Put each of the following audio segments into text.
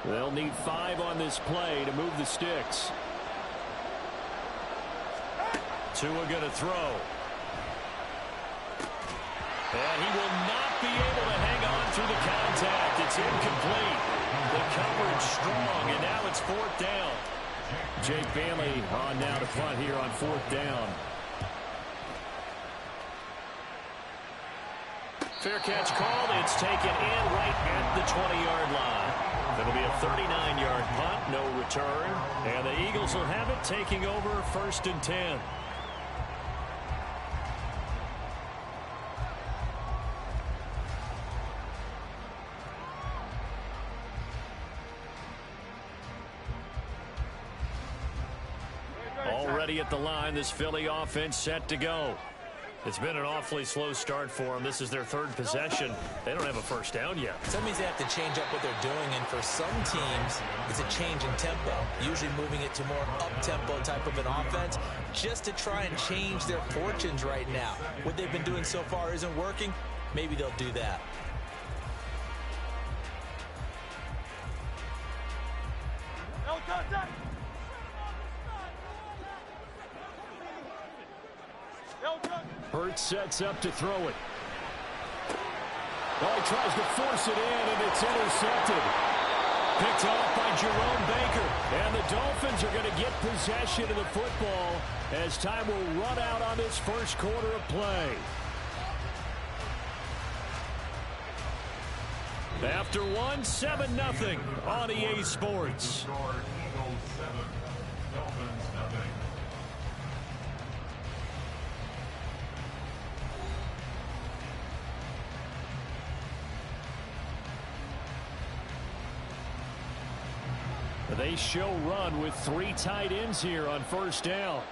They'll need 5 on this play to move the sticks. Tua going to throw. And he will not be able to hang on through the contact. It's incomplete. The coverage strong, and now it's 4th down. Jake Bailey on now to punt here on 4th down. Fair catch called. It's taken in right at the 20-yard line. It'll be a 39-yard punt, no return. And the Eagles will have it taking over 1st and 10. Already at the line, this Philly offense set to go. It's been an awfully slow start for them. This is their 3rd possession. They don't have a 1st down yet. So that means they have to change up what they're doing, and for some teams, it's a change in tempo, usually moving it to more up-tempo type of an offense just to try and change their fortunes right now. What they've been doing so far isn't working. Maybe they'll do that. Hurts sets up to throw it. Well, he tries to force it in, and it's intercepted. Picked off by Jerome Baker. And the Dolphins are going to get possession of the football as time will run out on this 1st quarter of play. After 1, 7-0 on EA Sports. They show run with 3 tight ends here on 1st down.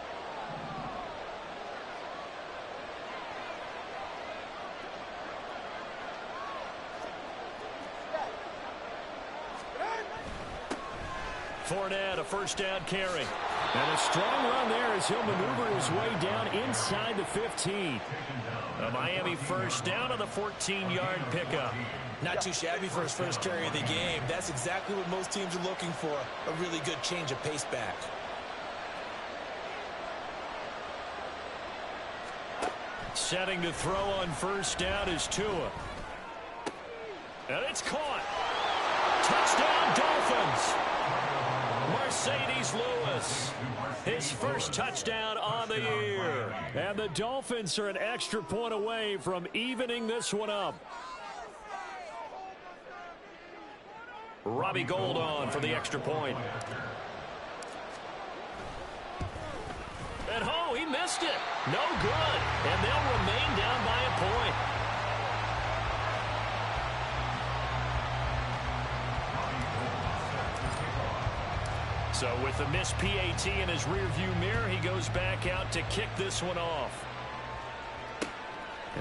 Fournette, a 1st down carry. And a strong run there as he'll maneuver his way down inside the 15. A Miami 1st down on the 14-yard pickup. Not too shabby for his 1st carry of the game. That's exactly what most teams are looking for. A really good change of pace back. Setting to throw on 1st down is Tua. And it's caught. Touchdown Dolphins. Mercedes Lewis. His 1st touchdown on the year. And the Dolphins are an extra point away from evening this one up. Robbie Gould on for the extra point. And oh, he missed it. No good. And they'll remain down by a point. So with the missed PAT in his rearview mirror, he goes back out to kick this one off.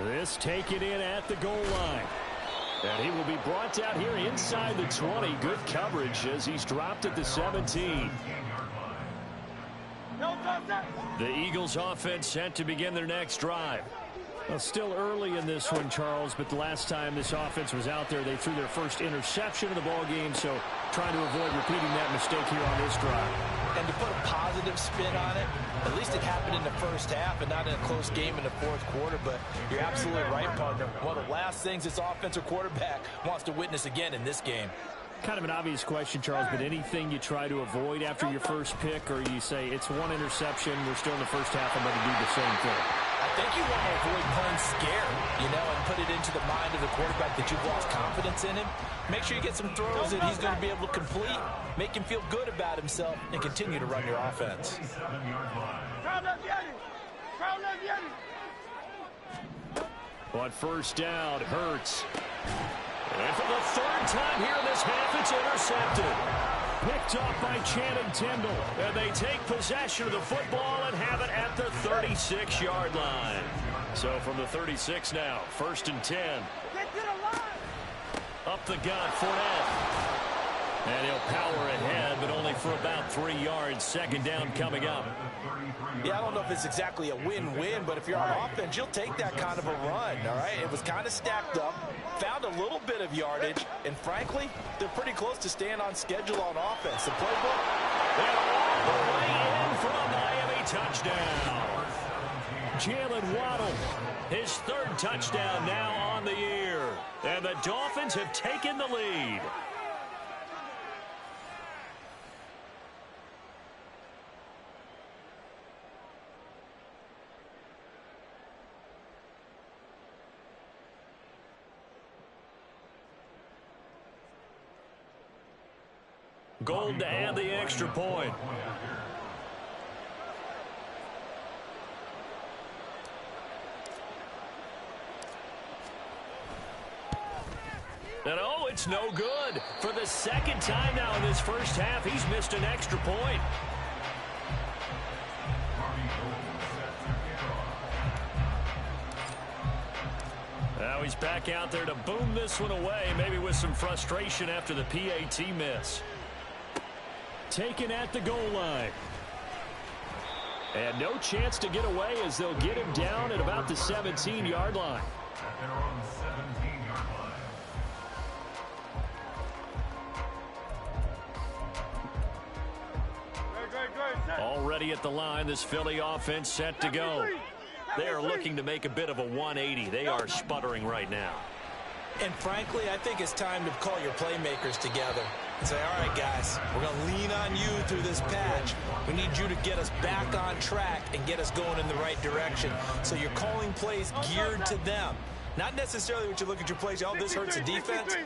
This taken in at the goal line. And he will be brought out here inside the 20. Good coverage as he's dropped at the 17. The Eagles offense set to begin their next drive. Well, still early in this one, Charles, but the last time this offense was out there, they threw their 1st interception of the ball game, so trying to avoid repeating that mistake here on this drive. And to put a positive spin on it, at least it happened in the 1st half and not in a close game in the 4th quarter, but you're absolutely right, partner. One of the last things this offensive quarterback wants to witness again in this game. Kind of an obvious question, Charles, but anything you try to avoid after your 1st pick, or you say it's 1 interception, we're still in the 1st half, I'm going to do the same thing? I think you want to avoid playing scared, and put it into the mind of the quarterback that you've lost confidence in him. Make sure you get some throws that he's going to be able to complete, make him feel good about himself, and continue to run your offense. On 1st down, Hurts. And for the 3rd time here in this half, it's intercepted. Picked off by Channing Tindall. And they take possession of the football and have it at the 36-yard line. So from the 36 now, 1st and 10. Up the gut, Fournette. And he'll power ahead, but only for about 3 yards. Second down coming up. Yeah, I don't know if it's exactly a win-win, but if you're on offense, you'll take that kind of a run, all right? It was kind of stacked up, found a little bit of yardage, and frankly, they're pretty close to staying on schedule on offense. The playbook, and all the way in for a Miami touchdown. Jalen Waddle, his 3rd touchdown now on the year. And the Dolphins have taken the lead. Gold to add the extra point. And oh, it's no good. For the 2nd time now in this first half, he's missed an extra point. Now he's back out there to boom this one away, maybe with some frustration after the PAT miss. Taken at the goal line. And no chance to get away as they'll get him down at about the 17-yard line. Already at the line, this Philly offense set to go. They are looking to make a bit of a 180. They are sputtering right now. and frankly, I think it's time to call your playmakers together and say, all right, guys, we're going to lean on you through this patch. We need you to get us back on track and get us going in the right direction. So you're calling plays geared to them. Not necessarily what you look at your plays, oh, this hurts the defense.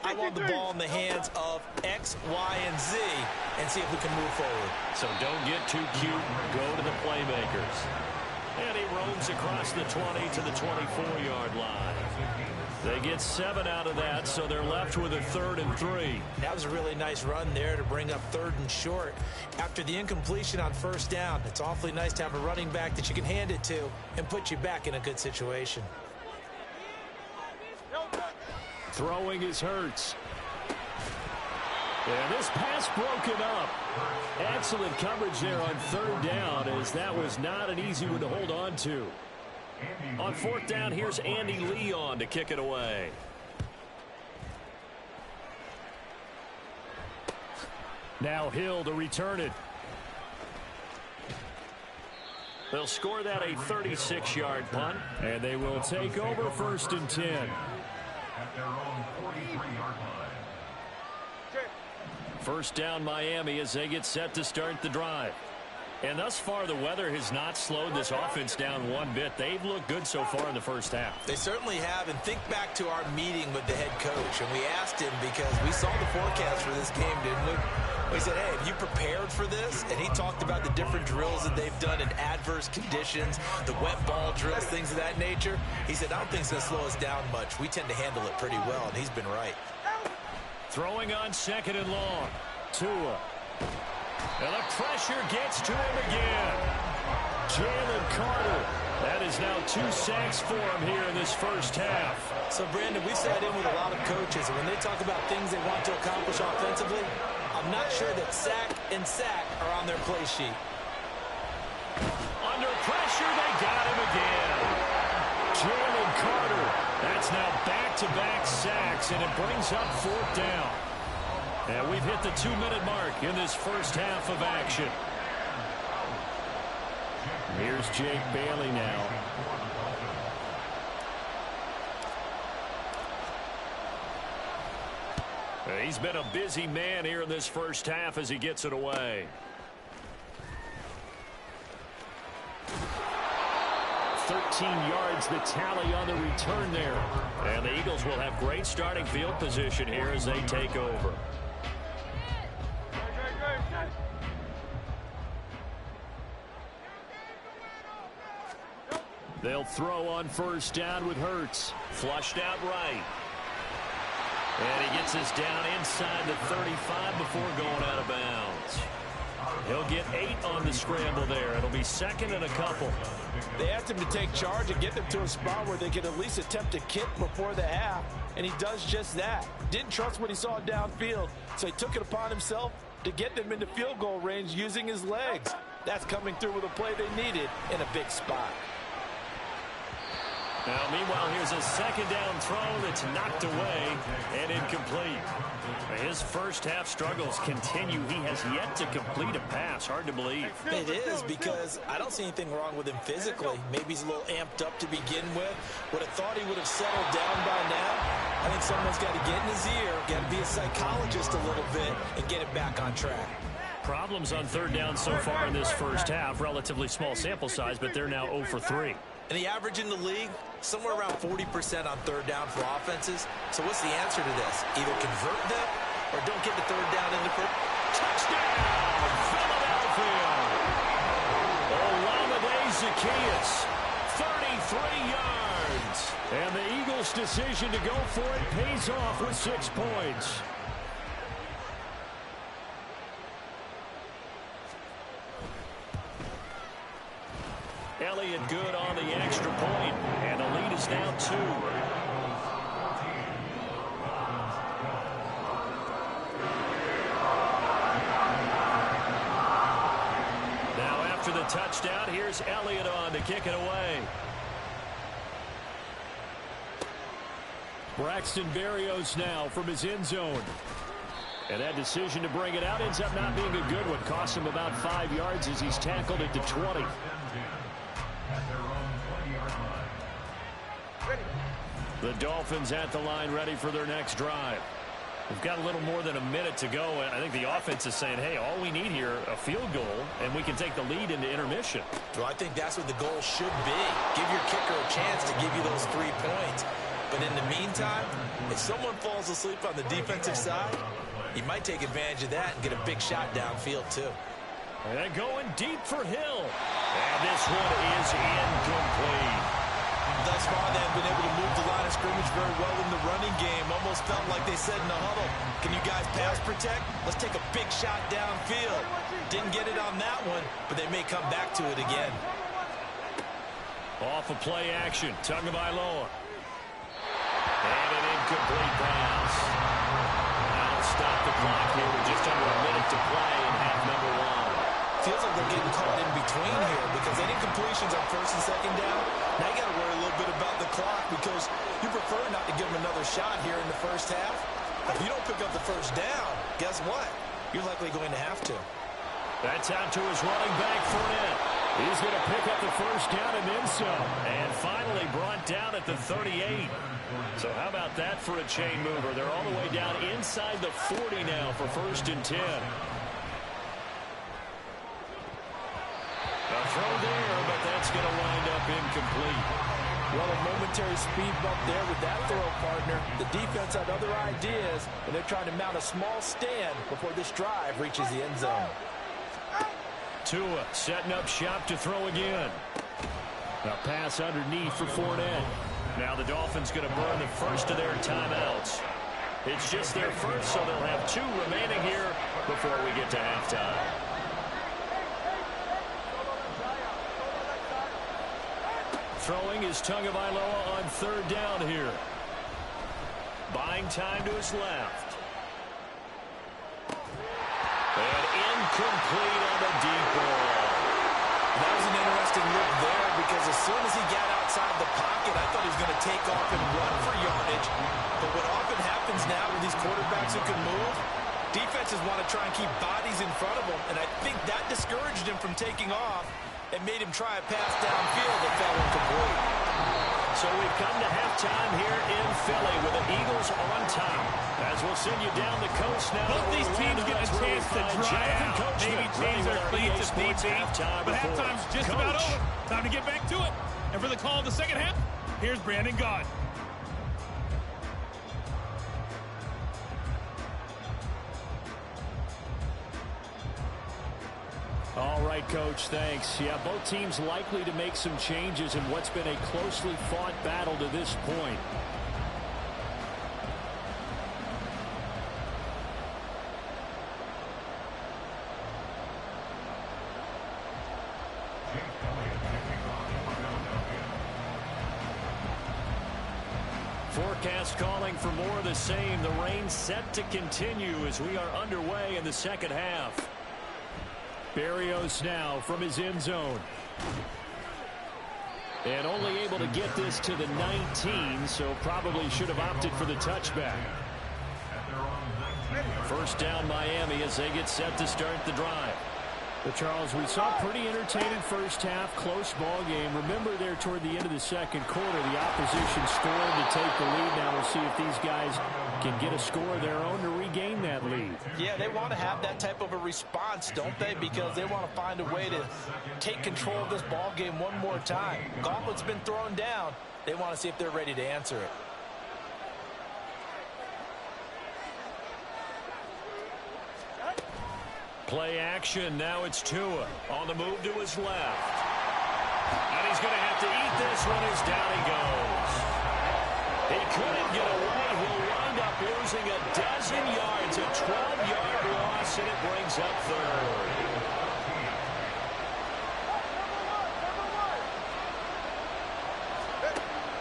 I want the ball in the hands of X, Y, and Z and see if we can move forward. So don't get too cute. Go to the playmakers. And he roams across the 20 to the 24-yard line. They get 7 out of that, so they're left with a 3rd and 3. That was a really nice run there to bring up 3rd and short. After the incompletion on 1st down, it's awfully nice to have a running back that you can hand it to and put you back in a good situation. Throwing is Hurts. And this pass broken up. Excellent coverage there on 3rd down, as that was not an easy one to hold on to. On 4th down, here's Andy Leon to kick it away. Now Hill to return it. They'll score that a 36-yard punt, and they will take over 1st and 10. At their own 43-yard line. First down Miami as they get set to start the drive. And thus far, the weather has not slowed this offense down one bit. They've looked good so far in the first half. They certainly have. And think back to our meeting with the head coach. And we asked him because we saw the forecast for this game, didn't we? We said, hey, have you prepared for this? And he talked about the different drills that they've done in adverse conditions, the wet ball drills, things of that nature. He said, I don't think it's going to slow us down much. We tend to handle it pretty well, and he's been right. Throwing on 2nd and long. Tua. And the pressure gets to him again. Jalen Carter. That is now 2 sacks for him here in this first half. So, Brandon, we've sat in with a lot of coaches, and when they talk about things they want to accomplish offensively, I'm not sure that sack and sack are on their play sheet. Under pressure, they got him again. Jalen Carter. That's now back-to-back sacks, and it brings up 4th down. And we've hit the 2-minute mark in this first half of action. Here's Jake Bailey now. He's been a busy man here in this first half as he gets it away. 13 yards the tally on the return there. And the Eagles will have great starting field position here as they take over. They'll throw on 1st down with Hurts. Flushed out right. And he gets us down inside the 35 before going out of bounds. He'll get 8 on the scramble there. It'll be second and a couple. They asked him to take charge and get them to a spot where they could at least attempt to kick before the half, and he does just that. Didn't trust what he saw downfield, so he took it upon himself to get them into field goal range using his legs. That's coming through with a play they needed in a big spot. Now, meanwhile, here's a second down throw that's knocked away and incomplete. His first half struggles continue. He has yet to complete a pass. Hard to believe. It is, because I don't see anything wrong with him physically. Maybe he's a little amped up to begin with. Would have thought he would have settled down by now. I think someone's got to get in his ear, got to be a psychologist a little bit, and get it back on track. Problems on third down so far in this first half. Relatively small sample size, but they're now 0 for 3. And the average in the league, somewhere around 40% on third down for offenses. So what's the answer to this? Either convert them or don't get the third down in the first. Touchdown, Philadelphia! Olamide Zaccheaus, 33 yards. And the Eagles' decision to go for it pays off with 6 points. Elliott good on the extra point, and the lead is now 2. Now after the touchdown, here's Elliott on to kick it away. Braxton Berrios now from his end zone. And that decision to bring it out ends up not being a good one. Costs him about 5 yards as he's tackled it to 20. The Dolphins at the line ready for their next drive. We've got a little more than a minute to go. And I think the offense is saying, hey, all we need here, a field goal, and we can take the lead into intermission. Well, I think that's what the goal should be. Give your kicker a chance to give you those 3 points. But in the meantime, if someone falls asleep on the defensive side, you might take advantage of that and get a big shot downfield, too. And going deep for Hill. And this one is incomplete. Thus far, they have been able to move the line of scrimmage very well in the running game. Almost felt like they said in the huddle, can you guys pass protect? Let's take a big shot downfield. Didn't get it on that one, but they may come back to it again. Off of play action, Tagovailoa. And an incomplete pass. That'll stop the clock here with just under a minute to play in half number 1. Feels like they're getting caught in between here because any completions on first and second down, now you got to worry a little bit about the clock because you prefer not to give them another shot here in the first half. If you don't pick up the first down, guess what? You're likely going to have to. That's out to his running back, Fournette. He's going to pick up the first down and then some. And finally brought down at the 38. So how about that for a chain mover? They're all the way down inside the 40 now for 1st and 10. A throw there, but that's going to wind up incomplete. Well, a momentary speed bump there with that throw, partner. The defense had other ideas, and they're trying to mount a small stand before this drive reaches the end zone. Tua setting up shop to throw again. A pass underneath for Fournette. Now the Dolphins going to burn the first of their timeouts. It's just their first, so they'll have 2 remaining here before we get to halftime. Throwing is Tagovailoa on 3rd down here. Buying time to his left. And incomplete on the deep ball. That was an interesting look there because as soon as he got outside the pocket, I thought he was going to take off and run for yardage. But what often happens now with these quarterbacks who can move, defenses want to try and keep bodies in front of them, and I think that discouraged him from taking off and made him try a pass downfield that fell incomplete. So we've come to halftime here in Philly with the Eagles on top. As we'll send you down the coast now. Both these teams get a chance to dry out. Maybe change their cleats if need be. But halftime's just about over. Time to get back to it. And for the call of the second half, here's Brandon Gaud. All right, Coach, thanks. Yeah, both teams likely to make some changes in what's been a closely fought battle to this point. forecast calling for more of the same. The rain set to continue as we are underway in the second half. Barrios now from his end zone. And only able to get this to the 19, so probably should have opted for the touchback. First down Miami as they get set to start the drive. But Charles, we saw pretty entertaining first half, close ball game. Remember there toward the end of the second quarter, the opposition scored to take the lead. Now we'll see if these guys can get a score of their own to regain that lead. Yeah, they want to have that type of a response, don't they? Because they want to find a way to take control of this ball game one more time. Gauntlet's been thrown down. They want to see if they're ready to answer it. Play action. Now it's Tua on the move to his left. And he's going to have to eat this one as down he goes. He couldn't get away. He'll wind up losing a dozen yards, a 12-yard loss, and it brings up third.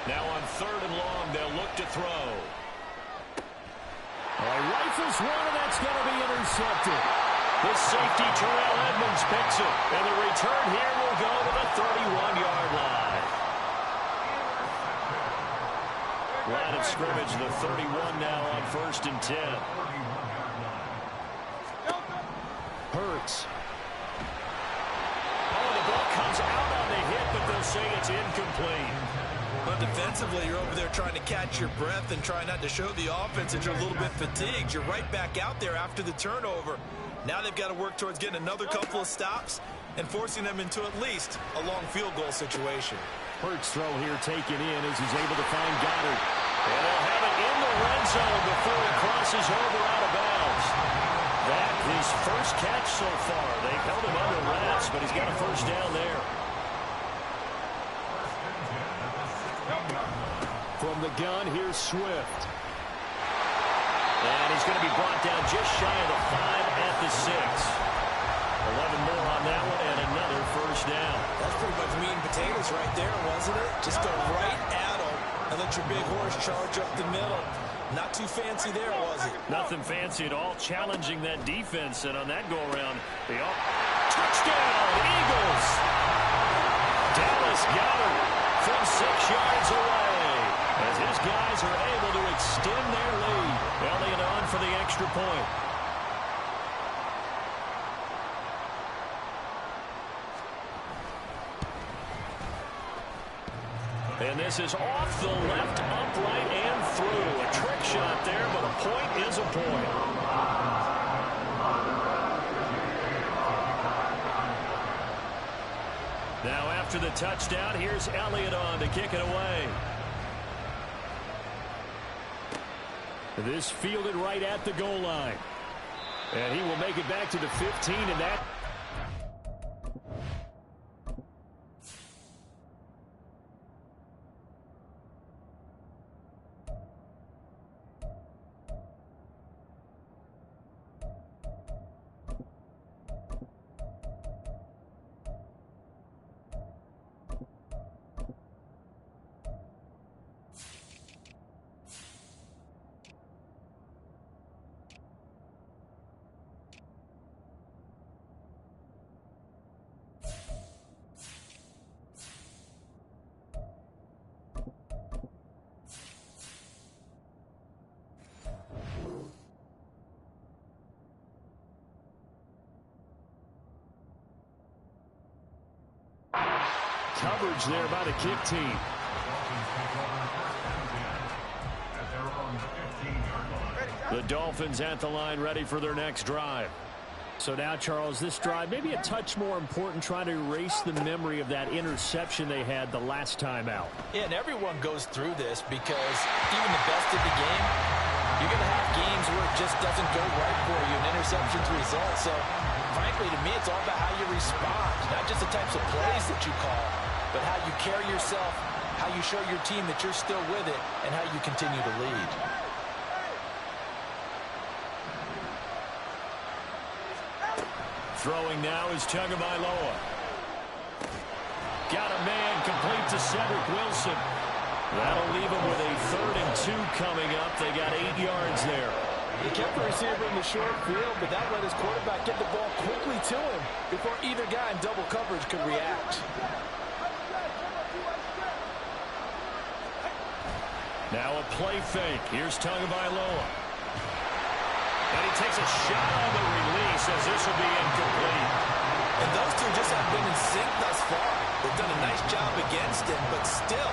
Now on third and long, they'll look to throw. He rifles one, and that's going to be intercepted. The safety, Terrell Edmonds, picks it. And the return here will go to the 31-yard line. Line of scrimmage, the 31 now on 1st and 10. Hurts. Oh, the ball comes out on the hit, but they'll say it's incomplete. But defensively, you're over there trying to catch your breath and try not to show the offense that you're a little bit fatigued. You're right back out there after the turnover. Now they've got to work towards getting another couple of stops and forcing them into at least a long field goal situation. Hurts throw here taken in as he's able to find Goddard. And they'll have it in the red zone before he crosses over out of bounds. That his first catch so far. They've held him under wraps, but he's got a first down there. From the gun, here's Swift. And he's going to be brought down just shy of the 5 at the 6. 11 more on that one and another first down. That's pretty much meat and potatoes right there, wasn't it? Just go right at them and let your big horse charge up the middle. Not too fancy there, was it? Nothing fancy at all, challenging that defense. And on that go-around, touchdown, Eagles! Dallas Goedert from 6 yards away as his guys are able to extend their lead. Elliott on for the extra point. And this is off the left, upright, and through. A trick shot there, but a point is a point. Now after the touchdown, here's Elliott on to kick it away. This fielded right at the goal line. And he will make it back to the 15, and that... Coverage there by the kick team. The Dolphins at the line ready for their next drive. So now, Charles, this drive maybe a touch more important, trying to erase the memory of that interception they had the last time out. Yeah, and everyone goes through this because even the best of the game, you're going to have games where it just doesn't go right for you, and interceptions result. So, frankly, to me, it's all about how you respond, not just the types of plays that you call, but how you carry yourself, how you show your team that you're still with it, and how you continue to lead. Throwing now is Tagovailoa. Got a man complete to Cedric Wilson. That'll leave them with a 3rd and 2 coming up. They got 8 yards there. He kept the receiver in the short field, but that let his quarterback get the ball quickly to him before either guy in double coverage could react. Now a play fake. Here's Tagovailoa. And he takes a shot on the release as this will be incomplete. And those two just have been in sync thus far. They've done a nice job against him, but still,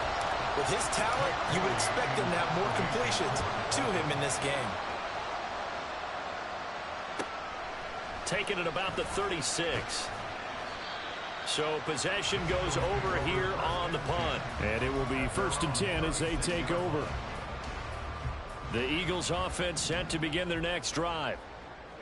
with his talent, you would expect him to have more completions to him in this game. Taken at about the 36. So possession goes over here on the punt. And it will be 1st and 10 as they take over. The Eagles offense set to begin their next drive.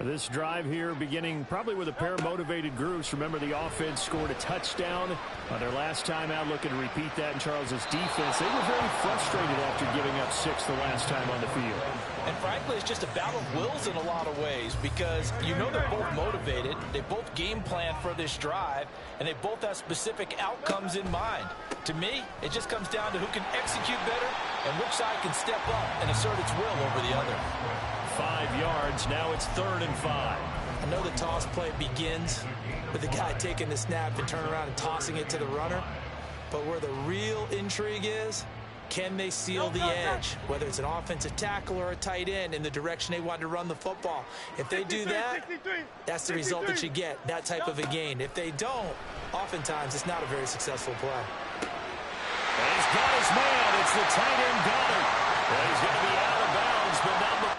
This drive here beginning probably with a pair of motivated groups. Remember, the offense scored a touchdown on their last time out. Looking to repeat that in Charles's defense. They were very frustrated after giving up 6 the last time on the field. And frankly, it's just a battle of wills in a lot of ways because you know they're both motivated. They both game plan for this drive, and they both have specific outcomes in mind. To me, it just comes down to who can execute better and which side can step up and assert its will over the other. 5 yards. Now it's 3rd and 5. I know the toss play begins with the guy taking the snap and turning around and tossing it to the runner. But where the real intrigue is, can they seal the edge, whether it's an offensive tackle or a tight end, in the direction they want to run the football? If they do that, that's the result that you get, that type of a gain. If they don't, oftentimes it's not a very successful play. And he's got his man. It's the tight end Goddard. And he's going to be out of bounds, but not the...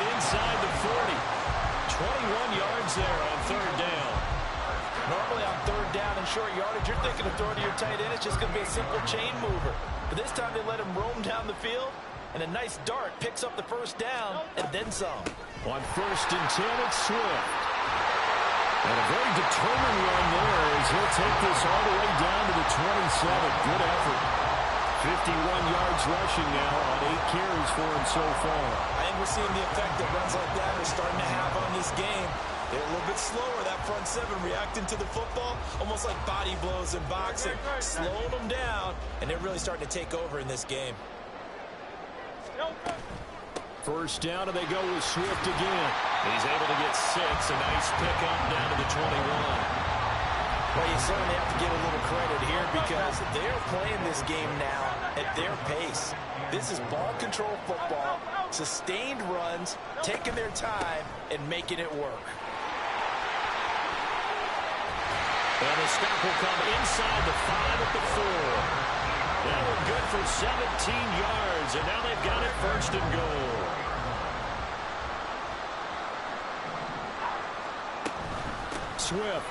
Inside the 40. 21 yards there on 3rd down. Normally on 3rd down and short yardage, you're thinking of throwing to your tight end. It's just going to be a simple chain mover. But this time they let him roam down the field, and a nice dart picks up the 1st down and then some. On 1st and 10, it's Swift. And a very determined run there as he'll take this all the way down to the 27. Good effort. 51 yards rushing now on 8 carries for him so far. I think we're seeing the effect that runs like that are starting to have on this game. They're a little bit slower, that front 7 reacting to the football, almost like body blows in boxing, slowing them down, and they're really starting to take over in this game. 1st down, and they go with Swift again. He's able to get 6. A nice pickup down to the 21. Well, you certainly have to give a little credit here because they're playing this game now at their pace. This is ball control football, sustained runs, taking their time, and making it work. And the stop will come inside the 5 at the 4. That one good for 17 yards, and now they've got it 1st and goal. Swift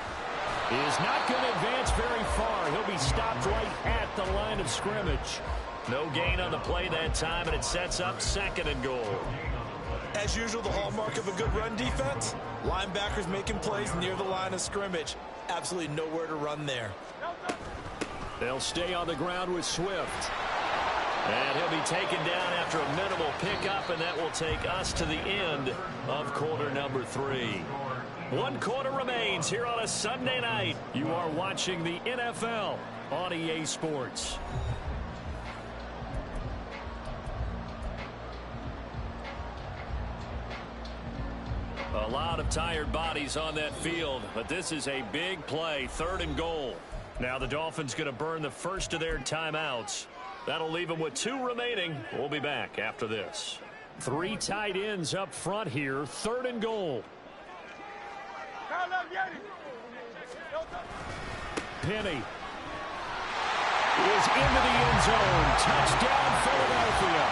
is not going to advance very far. He'll be stopped right at the line of scrimmage. No gain on the play that time, and it sets up 2nd and goal. As usual, the hallmark of a good run defense, linebackers making plays near the line of scrimmage. Absolutely nowhere to run there. They'll stay on the ground with Swift. And he'll be taken down after a minimal pickup, and that will take us to the end of quarter number 3. 1 quarter remains here on a Sunday night. You are watching the NFL on EA Sports. A lot of tired bodies on that field, but this is a big play, 3rd and goal. Now the Dolphins going to burn the first of their timeouts. That'll leave them with 2 remaining. We'll be back after this. 3 tight ends up front here, 3rd and goal. Penny is into the end zone. Touchdown, Philadelphia.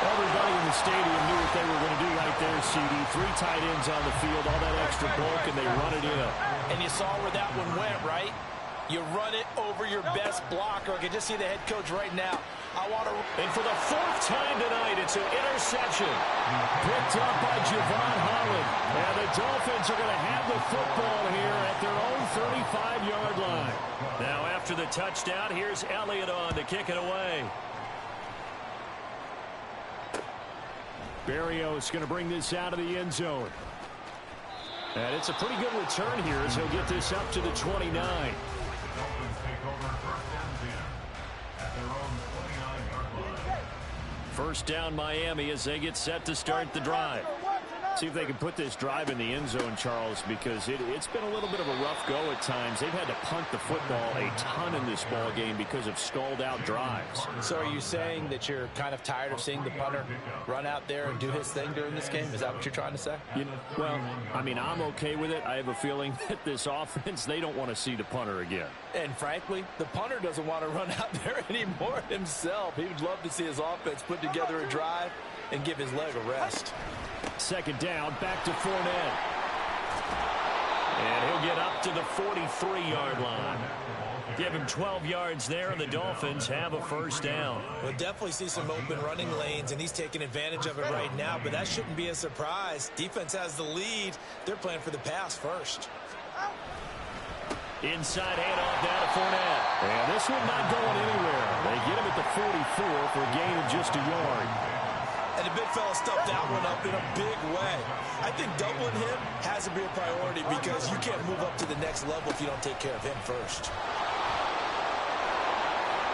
Everybody in the stadium knew what they were going to do right there, CD. 3 tight ends on the field, all that extra bulk, and they run it in. And you saw where that one went, right? You run it over your best blocker. I can just see the head coach right now. And for the 4th time tonight, it's an interception. Picked up by Javon Holland. And the Dolphins are going to have the football here at their own 35-yard line. Now, after the touchdown, here's Elliott on to kick it away. Berrios going to bring this out of the end zone. And it's a pretty good return here as he'll get this up to the 29. Dolphins take over 1st and 10 at their own 29-yard line. First down Miami as they get set to start the drive. See if they can put this drive in the end zone, Charles, because it's been a little bit of a rough go at times. They've had to punt the football a ton in this ball game because of stalled-out drives. So are you saying that you're kind of tired of seeing the punter run out there and do his thing during this game? Is that what you're trying to say? Well, I mean, I'm okay with it. I have a feeling that this offense, they don't want to see the punter again. And frankly, the punter doesn't want to run out there anymore himself. He would love to see his offense put together a drive and give his leg a rest. Second down, back to Fournette. And he'll get up to the 43-yard line. Give him 12 yards there, and the Dolphins have a first down. We'll definitely see some open running lanes, and he's taking advantage of it right now, but that shouldn't be a surprise. Defense has the lead. They're playing for the pass first. Inside handoff down to Fournette. And this one not going anywhere. They get him at the 44 for a gain of just a yard. And the big fella stuffed that one up in a big way. I think doubling him has to be a priority because you can't move up to the next level if you don't take care of him first.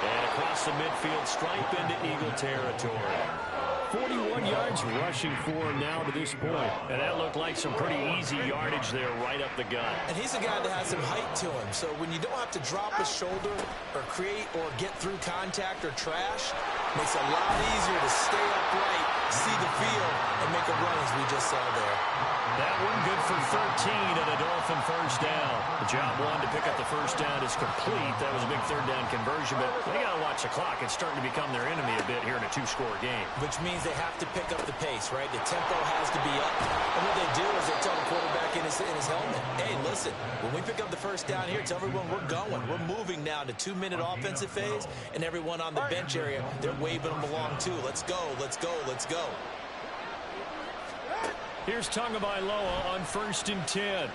And across the midfield stripe into Eagle territory. 41 yards rushing for him now to this point. And that looked like some pretty easy yardage there right up the gut. And he's a guy that has some height to him. So when you don't have to drop his shoulder or create or get through contact or trash, makes it a lot easier to stay upright, see the field, and make a run as we just saw there. That one good for 13 and a Dolphin first down. The job one to pick up the first down is complete. That was a big third down conversion, but they got to watch the clock. It's starting to become their enemy a bit here in a 2-score game. Which means they have to pick up the pace, right? The tempo has to be up. And what they do is they tell the quarterback in his helmet, hey, listen, when we pick up the first down here, tell everyone we're going. We're moving now to 2-minute offensive phase, and everyone on the bench area, they're waving them along too. Let's go, let's go, let's go. Here's Tagovailoa on 1st and 10.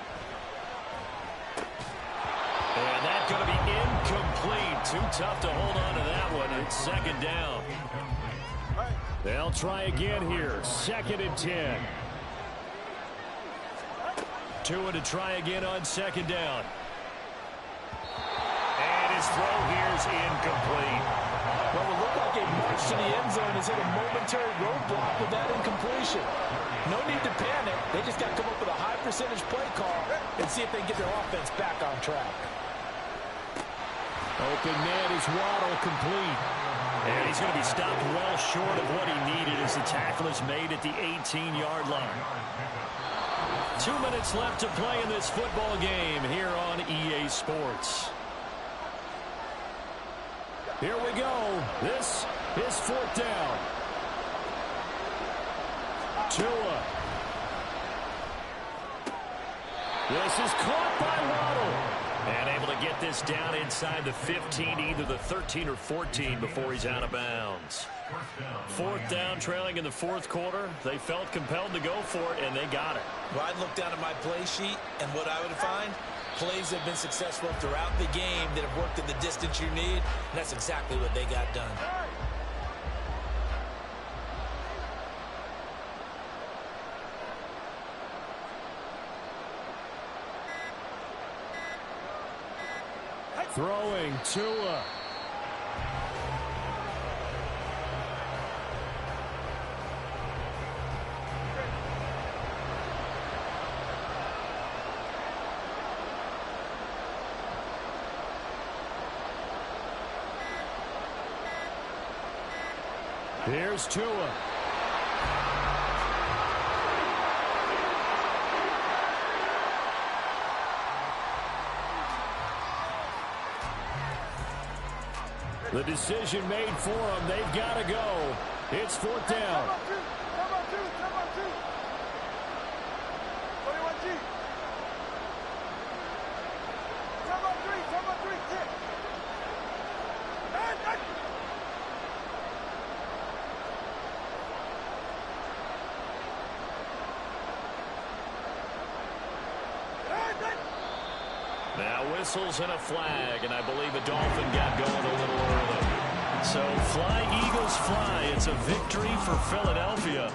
And that's going to be incomplete. Too tough to hold on to that one. It's 2nd down. They'll try again here. 2nd and 10. Tua to try again on 2nd down. And his throw here is incomplete. Well, it looked like a march to the end zone has hit a momentary roadblock with that incompletion. No need to panic. They just got to come up with a high percentage play call and see if they can get their offense back on track. Open man is Waddle, complete. And he's going to be stopped well short of what he needed as the tackle is made at the 18-yard line. 2 minutes left to play in this football game here on EA Sports. Here we go. This is 4th down. Tua. This is caught by Waddle. And able to get this down inside the 15, either the 13 or 14 before he's out of bounds. 4th down, trailing in the 4th quarter. They felt compelled to go for it, and they got it. Well, I'd look down at my play sheet, and what I would find, plays have been successful throughout the game that have worked in the distance you need, and that's exactly what they got done. Throwing Tua. Here's Tua. The decision made for them. They've got to go. It's fourth down. Now whistles and a flag, and I believe a Dolphin got going a little early. So fly, Eagles, fly. It's a victory for Philadelphia.